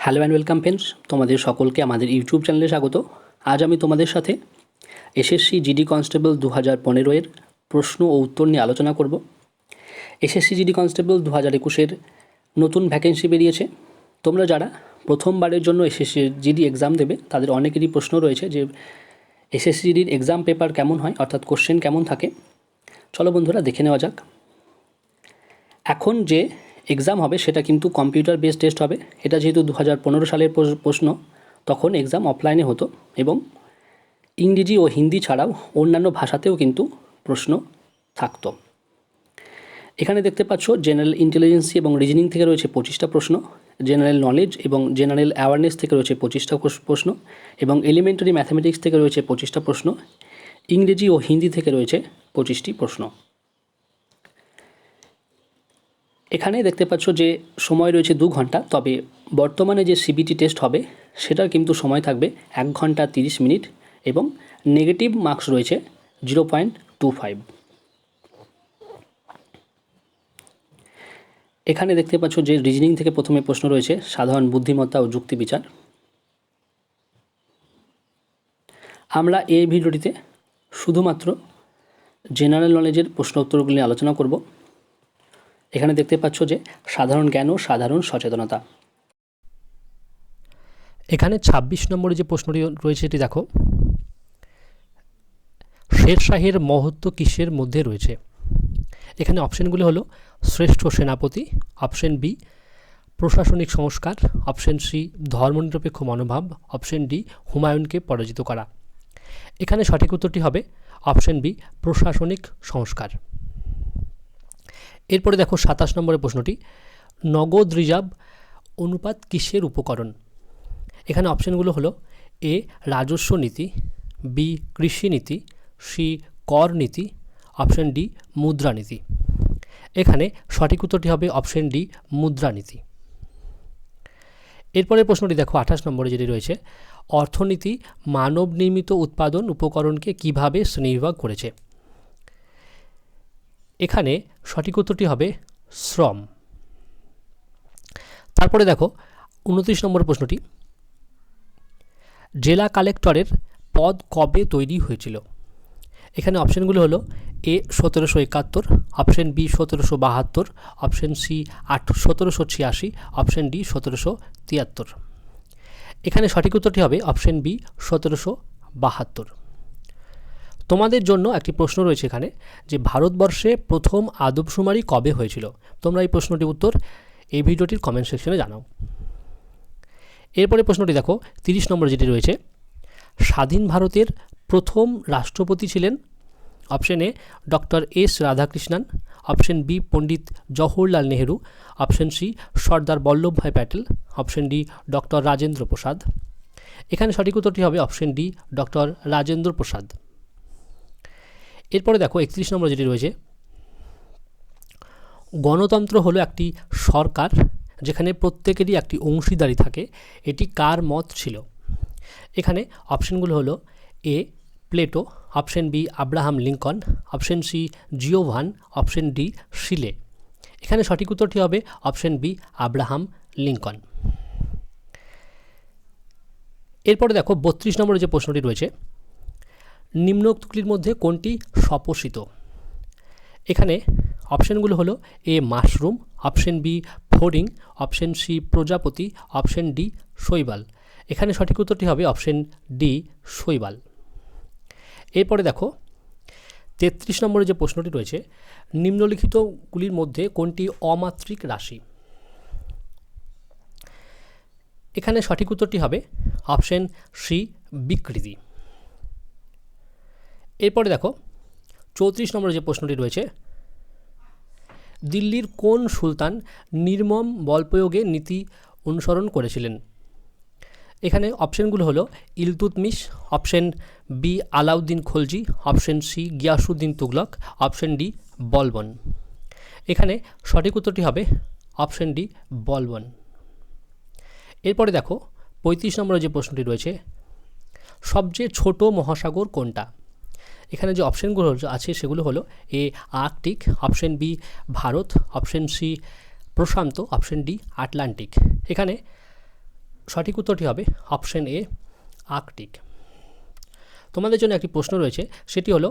Hello and welcome friends, তোমাদের সকলকে আমাদের ইউটিউব চ্যানেলে স্বাগত। আজ আমি তোমাদের সাথে এসএসসি জিডি কনস্টেবল 2015 প্রশ্ন ও উত্তর নিয়ে আলোচনা করব। এসএসসি জিডি কনস্টেবল 2021 নতুন ভ্যাকেন্সি বেরিয়েছে। তোমরা যারা প্রথমবারের জন্য এসএসসি জিডি এক্সাম দেবে তাদের অনেকেরই প্রশ্ন রয়েছে যে এসএসসি জিডির এক্সাম পেপার কেমন হয়, অর্থাৎ কোশ্চেন কেমন থাকে। চলো বন্ধুরা দেখে নেওয়া যাক। এখন যে এক্সাম হবে সেটা কিন্তু কম্পিউটার বেসড টেস্ট হবে। এটা যেহেতু 2015 সালের প্রশ্ন, তখন এক্সাম অফলাইনে হতো এবং ইংরেজি ও হিন্দি ছাড়াও অন্যান্য ভাষাতেও কিন্তু প্রশ্ন থাকতো। এখানে দেখতে পাচ্ছ জেনারেল ইন্টেলিজেন্সি এবং রিজনিং থেকে রয়েছে 25টা প্রশ্ন, জেনারেল নলেজ এবং জেনারেল অ্যাওয়ারনেস থেকে রয়েছে 25টা প্রশ্ন এবং এলিমেন্টারি ম্যাথামেটিক্স থেকে রয়েছে 25টা প্রশ্ন, ইংরেজি ও হিন্দি থেকে রয়েছে 25টি প্রশ্ন। এখানে দেখতে পাচ্ছ যে সময় রয়েছে 2 ঘন্টা, তবে বর্তমানে যে সিবিটি টেস্ট হবে সেটার কিন্তু সময় থাকবে 1 ঘন্টা 30 মিনিট এবং নেগেটিভ মার্কস রয়েছে 0.25। এখানে দেখতে পাচ্ছ যে রিজনিং থেকে প্রথমে প্রশ্ন রয়েছে সাধারণ বুদ্ধিমত্তা ও যুক্তি বিচার। আমরা এই ভিডিওটিতে শুধুমাত্র জেনারেল নলেজের প্রশ্ন উত্তরগুলি নিয়ে আলোচনা করব। এখানে দেখতে পাচ্ছ যে সাধারণ জ্ঞান ও সাধারণ সচেতনতা। এখানে 26 নম্বরে যে প্রশ্নটি রয়েছে এটি দেখো, শেরশাহের মহত্ব কিসের মধ্যে রয়েছে? এখানে অপশনগুলি হলো শ্রেষ্ঠ সেনাপতি, অপশন বি প্রশাসনিক সংস্কার, অপশন সি ধর্মনিরপেক্ষ মনোভাব, অপশন ডি হুমায়ুনকে পরাজিত করা। এখানে সঠিক উত্তরটি হবে অপশন বি প্রশাসনিক সংস্কার। এরপরে দেখো 27 নম্বরের প্রশ্নটি, নগদ রিজার্ভ অনুপাত কিসের উপকরণ? এখানে অপশনগুলো হলো এ রাজস্ব নীতি, বি কৃষি নীতি, সি কর নীতি, অপশন ডি মুদ্রানীতি। এখানে সঠিক উত্তরটি হবে অপশন ডি মুদ্রানীতি। এরপরের প্রশ্নটি দেখো 28 নম্বরে যেটি রয়েছে, অর্থনীতি মানব নির্মিত উৎপাদন উপকরণকে কিভাবে শ্রেণীবিভাগ করেছে? এখানে সঠিক উত্তরটি হবে শ্রম। তারপরে দেখো 29 নম্বর প্রশ্নটি, জেলা কালেক্টরের পদ কবে তৈরি হয়েছিল? এখানে অপশনগুলো হলো A 1771, option B 1772, option C 1786, option D 1773। এখানে সঠিক উত্তরটি হবে অপশন বি 1772। তোমাদের জন্য একটি প্রশ্ন রয়েছে এখানে যে ভারতবর্ষে প্রথম আদমশুমারি কবে হয়েছিল? তোমরা এই প্রশ্নটির উত্তর এই ভিডিওটির কমেন্ট সেকশনে জানাও। এরপরে প্রশ্নটি দেখো 30 নম্বর যেটি রয়েছে, স্বাধীন ভারতের প্রথম রাষ্ট্রপতি ছিলেন? Option A doctor S Radhakrishnan, option B Pandit Jawaharlal Nehru, option C Sardar Vallabhbhai Patel, option D doctor Rajendra Prasad. এখানে সঠিক উত্তরটি হবে option D doctor Rajendra Prasad. এরপরে দেখো 31 নম্বর যেটি রয়েছে, গণতন্ত্র হলো একটি সরকার যেখানে প্রত্যেকেরই একটি অংশীদারি থাকে, এটি কার মত ছিল? এখানে অপশনগুলো হলো A Plato, option B Abraham Lincoln, option C জিওভান, অপশন ডি শিলে। এখানে সঠিক উত্তরটি হবে অপশন বি আব্রাহাম লিঙ্কন। এরপরে দেখো 32 নম্বরের যে প্রশ্নটি রয়েছে, নিম্নোক্তগুলির মধ্যে কোনটি স্বপোষিত? এখানে অপশনগুলো হলো এ মাশরুম, অপশন বি ফড়িং, অপশন সি প্রজাপতি, অপশন ডি শৈবাল। এখানে সঠিক উত্তরটি হবে অপশন ডি শৈবাল। এরপরে দেখো 33 নম্বরে যে প্রশ্নটি রয়েছে, নিম্নলিখিতগুলির মধ্যে কোনটি অমাত্রিক রাশি? এখানে সঠিক উত্তরটি হবে অপশন সি বিকৃতি। এরপরে দেখো 34 নম্বরে যে প্রশ্নটি রয়েছে, দিল্লির কোন সুলতান নির্মম বলপ্রয়োগে নীতি অনুসরণ করেছিলেন? এখানে অপশনগুলো হলো Iltutmish, option B Alauddin Khalji, option C Ghiyasuddin Tughlaq, option D Balban. এখানে সঠিক উত্তরটি হবে অপশন ডি বলবন। এরপরে দেখো 35 নম্বরের যে প্রশ্নটি রয়েছে, সবচেয়ে ছোট মহাসাগর কোনটা? এখানে যে অপশনগুলো আছে সেগুলো হলো A Arctic, option B Bharat, option C প্রশান্ত, অপশন ডি আটলান্টিক। এখানে সঠিক উত্তরটি হবে অপশন এ আর্কটিক। তোমাদের জন্য একটি প্রশ্ন রয়েছে, সেটি হলো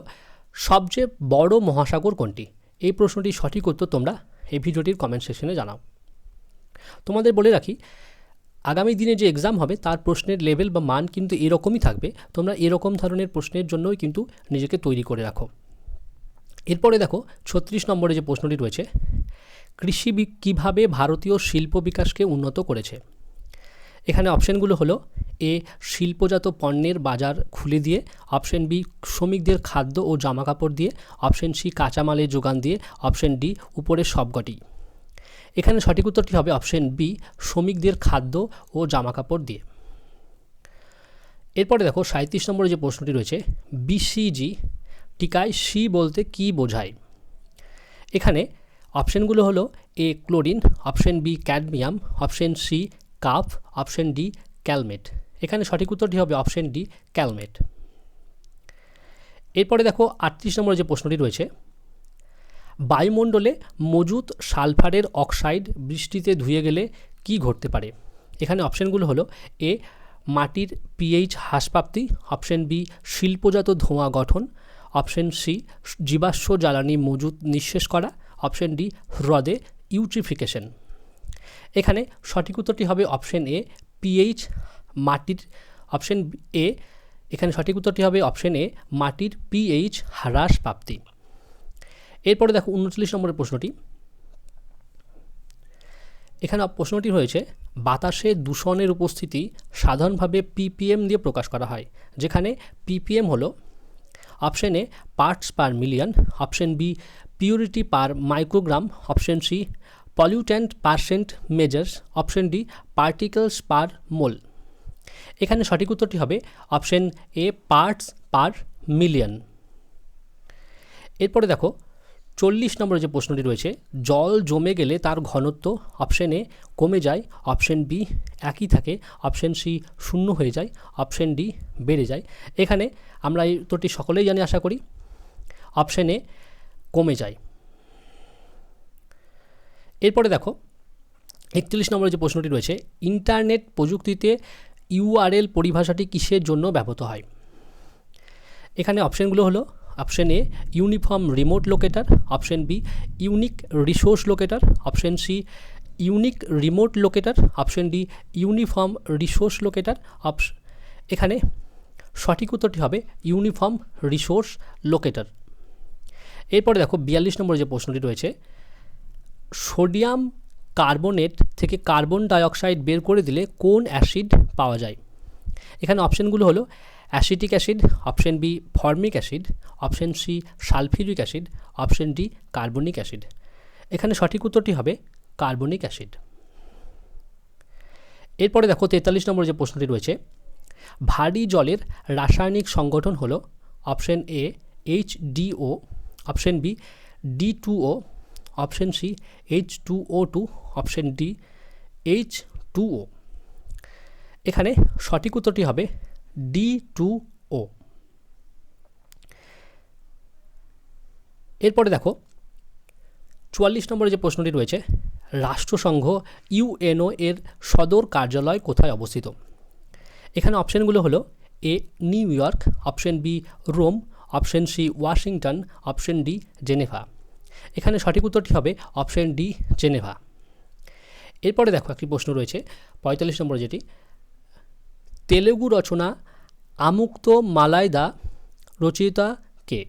সবচেয়ে বড় মহাসাগর কোনটি? এই প্রশ্নটির সঠিক উত্তর তোমরা এই ভিডিওটির কমেন্ট সেকশনে জানাও। তোমাদের বলে রাখি, আগামী দিনে যে এক্সাম হবে তার প্রশ্নের লেভেল বা মান কিন্তু এরকমই থাকবে। তোমরা এরকম ধরনের প্রশ্নের জন্যই কিন্তু নিজেকে তৈরি করে রাখো। এরপরে দেখো 36 নম্বরে যে প্রশ্নটি রয়েছে, কৃষি কীভাবে ভারতীয় শিল্প বিকাশকে উন্নত করেছে? এখানে অপশানগুলো হলো এ শিল্পজাত পণ্যের বাজার খুলে দিয়ে, অপশন বি শ্রমিকদের খাদ্য ও জামাকাপড় দিয়ে, অপশন সি কাঁচামালের যোগান দিয়ে, অপশন ডি উপরের সবকটি। এখানে সঠিক উত্তরটি হবে অপশন বি শ্রমিকদের খাদ্য ও জামাকাপড় দিয়ে। এরপরে দেখো 37 নম্বরে যে প্রশ্নটি রয়েছে, বিসিজি টিকায় সি বলতে কি বোঝায়? এখানে অপশানগুলো হলো A chlorine, option B cadmium, option C কাফ, অপশন ডি ক্যালমেট। এখানে সঠিক উত্তরটি হবে অপশন ডি ক্যালমেট। এরপরে দেখো 38 নম্বরে যে প্রশ্নটি রয়েছে, বায়ুমণ্ডলে মজুদ সালফারের অক্সাইড বৃষ্টিতে ধুয়ে গেলে কি ঘটতে পারে? এখানে অপশানগুলো হলো এ মাটির পিএইচ হ্রাসপ্রাপ্তি, অপশন বি শিল্পজাত ধোঁয়া গঠন, অপশন সি জীবাশ্ম জ্বালানি মজুদ নিঃশেষ করা, অপশন ডি হ্রদে ইউট্রিফিকেশন। এখানে সঠিক উত্তরটি হবে অপশন এ পিএইচ মাটির, অপশন এ এখানে সঠিক উত্তরটি হবে অপশন এ মাটির পিএইচ হ্রাস প্রাপ্তি। এরপরে দেখো 39 নম্বরের প্রশ্নটি, এখানে প্রশ্নটি হয়েছে বাতাসে দূষণের উপস্থিতি সাধারণভাবে পিপিএম দিয়ে প্রকাশ করা হয়, যেখানে পিপিএম হলো option A parts per million, option B purity per microgram, option C pollutant percent measures, option D particles per mole. এখানে সঠিক উত্তরটি হবে option A parts per million. এরপরে দেখো 40 নম্বরে যে প্রশ্নটি রয়েছে, জল জমে গেলে তার ঘনত্ব অপশন এ কমে যায়, অপশন বি একই থাকে, অপশন সি শূন্য হয়ে যায়, অপশন ডি বেড়ে যায়। এখানে আমরা এই উত্তরটি সকলেই জানি আশা করি, অপশন এ কমে যায়। এরপরে দেখো 41 নম্বরে যে প্রশ্নটি রয়েছে, ইন্টারনেট প্রযুক্তিতে ইউআরএল পরিভাষাটি কিসের জন্য ব্যবহৃত হয়? এখানে অপশানগুলো হলো option A uniform remote locator, option B unique resource locator, option C unique remote locator, option D uniform resource locator. এখানে সঠিক উত্তরটি হবে ইউনিফর্ম রিসোর্স লোকেটার। এরপরে দেখো 42 নম্বরে যে প্রশ্নটি রয়েছে, সোডিয়াম কার্বনেট থেকে কার্বন ডাইঅক্সাইড বের করে দিলে কোন অ্যাসিড পাওয়া যায়? এখানে অপশানগুলো হলো acetic acid, option B formic acid, option C sulphuric acid, option D carbonic acid. এখানে সঠিক উত্তরটি হবে কার্বনিক অ্যাসিড। এরপরে দেখো 43 নম্বর যে প্রশ্নটি রয়েছে, ভারী জলের রাসায়নিক সংগঠন হলো option A H2O, option B D2O, option C H2O2, option D H2O। এখানে সঠিক উত্তরটি হবে D2O। এরপরে দেখো 44 নম্বরে যে প্রশ্নটি রয়েছে, রাষ্ট্রসংঘ ইউএনও এর সদর কার্যালয় কোথায় অবস্থিত? এখানে অপশানগুলো হলো A New York, option B Rome, option C Washington, option D Geneva. এখানে সঠিক উত্তরটি হবে অপশন ডি জেনেভা। এরপরে দেখো একটি প্রশ্ন রয়েছে 45 নম্বরে, যেটি তেলেগু রচনা আমুক্ত মালায়দা রচয়িতা কে?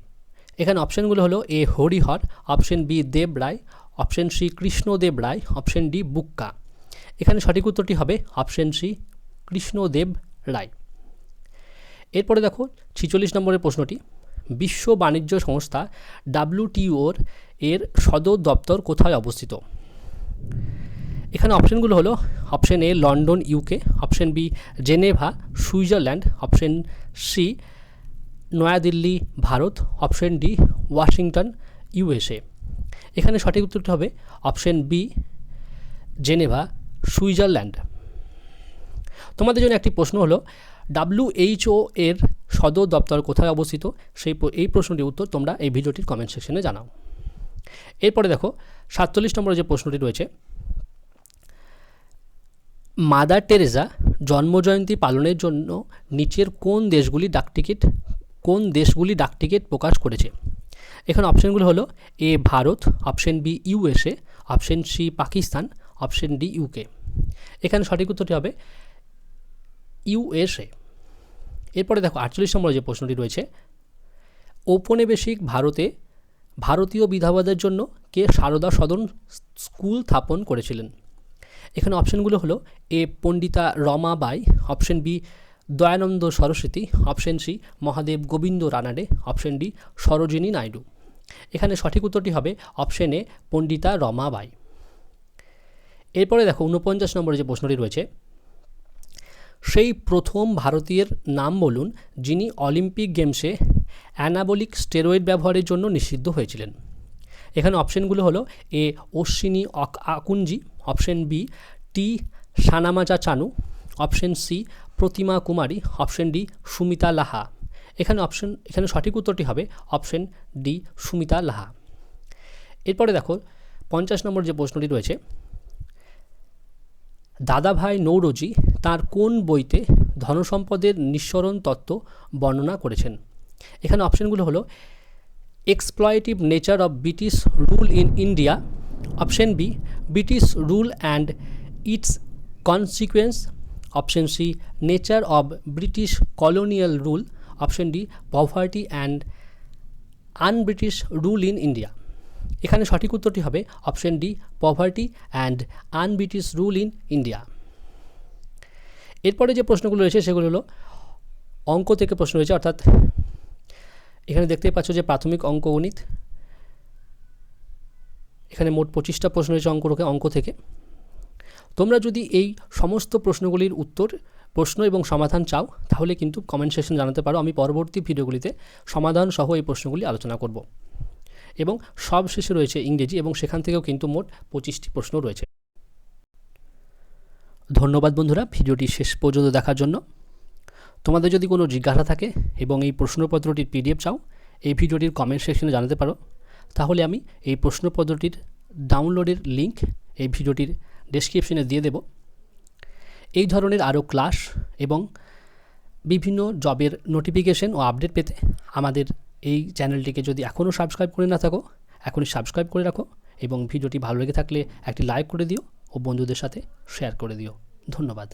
এখানে অপশানগুলো হলো এ হরিহর, অপশন বি দেব রায়, অপশন সি কৃষ্ণদেব রায়, অপশন ডি বুক্কা। এখানে সঠিক উত্তরটি হবে অপশন সি কৃষ্ণদেব রায়। এরপরে দেখো 46 নম্বরের প্রশ্নটি, বিশ্ব বাণিজ্য সংস্থা WTO এর সদর দপ্তর কোথায় অবস্থিত? এখানে অপশানগুলো হলো option A London UK, option B Geneva Switzerland, option C New Delhi Bharat, option D Washington USA। এখানে সঠিক উত্তরটি হবে অপশন বি জেনেভা সুইজারল্যান্ড। তোমাদের জন্য একটি প্রশ্ন হলো WHO এর সদর দপ্তর কোথায় অবস্থিত? এই প্রশ্নটির উত্তর তোমরা এই ভিডিওটির কমেন্ট সেকশনে জানাও। এরপরে দেখো 47 নম্বরে যে প্রশ্নটি রয়েছে, মাদার টেরেসা জন্মজয়ন্তী পালনের জন্য নিচের কোন দেশগুলি ডাকটিকিট প্রকাশ করেছে? এখানে অপশানগুলো হলো A Bharat, option B USA, option C Pakistan, option D UK. এখানে সঠিক উত্তরটি হবে ইউএসএ। এরপরে দেখো 48 নম্বরে যে প্রশ্নটি রয়েছে, ঔপনিবেশিক ভারতে ভারতীয় বিধবাদের জন্য কে সারদা সদন স্কুল স্থাপন করেছিলেন? এখানে অপশানগুলো হলো A Pandita Ramabai, option B Dayananda Saraswati, option C Mahadev Govind Ranade, option D Sarojini Naidu. এখানে সঠিক উত্তরটি হবে অপশন এ পণ্ডিতা রমাবাই। এরপরে দেখো 49 নম্বরে যে প্রশ্নটি রয়েছে, সেই প্রথম ভারতীয়ের নাম বলুন যিনি অলিম্পিক গেমসে অ্যানাবলিক স্টেরয়েড ব্যবহারের জন্য নিষিদ্ধ হয়েছিলেন। এখানে অপশানগুলো হলো A Ashwini Akkunji, option B T Sanamacha Chanu, option C Pratima Kumari, option D Sumita Laha. এখানে সঠিক উত্তরটি হবে অপশন ডি সুমিতা লাহা। এরপরে দেখো 50 নম্বর যে প্রশ্নটি রয়েছে, দাদাভাই নৌরোজি তার কোন বইতে ধনসম্পদের নিঃসরণ তত্ত্ব বর্ণনা করেছেন? এখানে অপশানগুলো হলো exploitative nature of British rule in India, option B British rule and its consequence, option C nature of British colonial rule, option D poverty and unBritish rule in India. এখানে সঠিক উত্তরটি হবে option D poverty and unBritish rule in India. এরপরে যে প্রশ্নগুলো রয়েছে সেগুলো হলো অঙ্ক থেকে প্রশ্ন রয়েছে, অর্থাৎ এখানে দেখতেই পাচ্ছ যে প্রাথমিক অঙ্কগণিত। এখানে মোট 25টা প্রশ্ন রয়েছে অঙ্ক থেকে। তোমরা যদি এই সমস্ত প্রশ্নগুলির প্রশ্ন এবং সমাধান চাও তাহলে কিন্তু কমেন্ট সেকশন জানাতে পারো, আমি পরবর্তী ভিডিওগুলিতে সমাধান সহ এই প্রশ্নগুলি আলোচনা করব। এবং সব শেষে রয়েছে ইংরেজি, এবং সেখান থেকেও কিন্তু মোট 25টি প্রশ্ন রয়েছে। ধন্যবাদ বন্ধুরা ভিডিওটি শেষ পর্যন্ত দেখার জন্য। তোমাদের যদি কোনো জিজ্ঞাসা থাকে এবং এই প্রশ্নপত্রটির PDF চাও, এই ভিডিওটির কমেন্ট সেকশনে জানাতে পারো, তাহলে আমি এই প্রশ্নপত্রটির ডাউনলোডের লিঙ্ক এই ভিডিওটির ডেসক্রিপশনে দিয়ে দেব। এই ধরনের আরও ক্লাস এবং বিভিন্ন জবের নোটিফিকেশন ও আপডেট পেতে আমাদের এই চ্যানেলটিকে যদি এখনও সাবস্ক্রাইব করে না থাকো, এখনই সাবস্ক্রাইব করে রাখো, এবং ভিডিওটি ভালো লেগে থাকলে একটি লাইক করে দিও ও বন্ধুদের সাথে শেয়ার করে দিও। ধন্যবাদ।